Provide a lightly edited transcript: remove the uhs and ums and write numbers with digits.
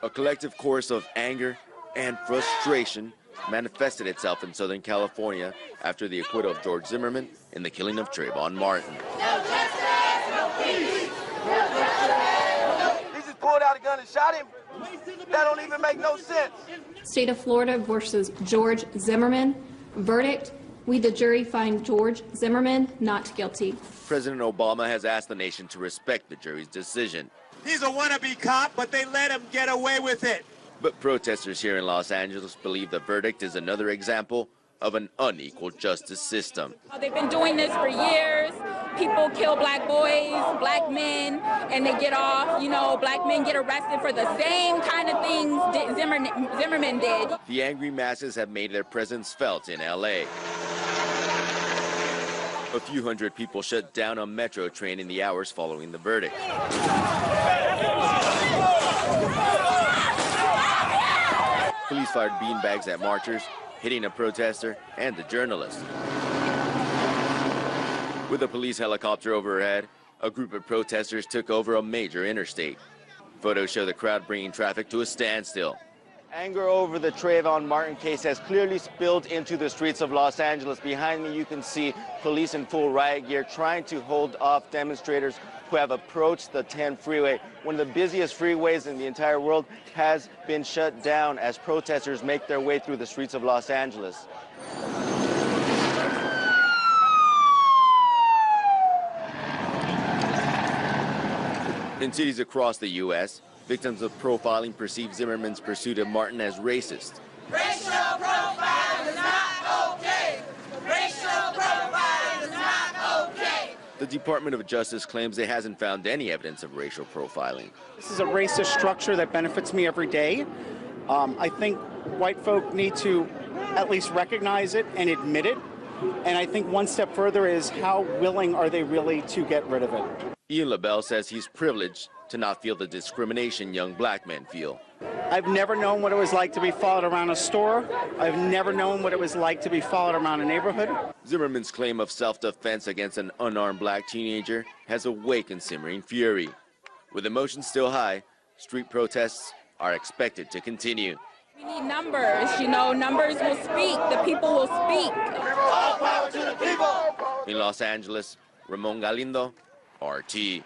A collective chorus of anger and frustration manifested itself in Southern California after the acquittal of George Zimmerman in the killing of Trayvon Martin. No justice, no peace. No justice. He just pulled out a gun and shot him. That don't even make no sense. State of Florida versus George Zimmerman. Verdict: we, the jury, find George Zimmerman not guilty. President Obama has asked the nation to respect the jury's decision. He's a wannabe cop, but they let him get away with it. But protesters here in Los Angeles believe the verdict is another example of an unequal justice system. They've been doing this for years. People kill black boys, black men, and they get off. You know, black men get arrested for the same kind of things Zimmerman did. The angry masses have made their presence felt in LA. A few hundred people shut down a metro train in the hours following the verdict. Police fired beanbags at marchers, hitting a protester and a journalist. With a police helicopter overhead, a group of protesters took over a major interstate. Photos show the crowd bringing traffic to a standstill. Anger over the Trayvon Martin case has clearly spilled into the streets of Los Angeles. Behind me, you can see police in full riot gear trying to hold off demonstrators who have approached the 10 freeway. One of the busiest freeways in the entire world has been shut down as protesters make their way through the streets of Los Angeles. In cities across the U.S., victims of profiling perceive Zimmerman's pursuit of Martin as racist. Racial profiling is not okay. Racial profiling is not okay. The Department of Justice claims it hasn't found any evidence of racial profiling. This is a racist structure that benefits me every day. I think white folk need to at least recognize it and admit it. And I think one step further is how willing are they really to get rid of it? Ian LaBelle says he's privileged to not feel the discrimination young black men feel. I've never known what it was like to be followed around a store. I've never known what it was like to be followed around a neighborhood. Zimmerman's claim of self-defense against an unarmed black teenager has awakened simmering fury. With emotions still high, street protests are expected to continue. We need numbers, you know, numbers will speak, the people will speak. All power to the people. In Los Angeles, Ramon Galindo, RT.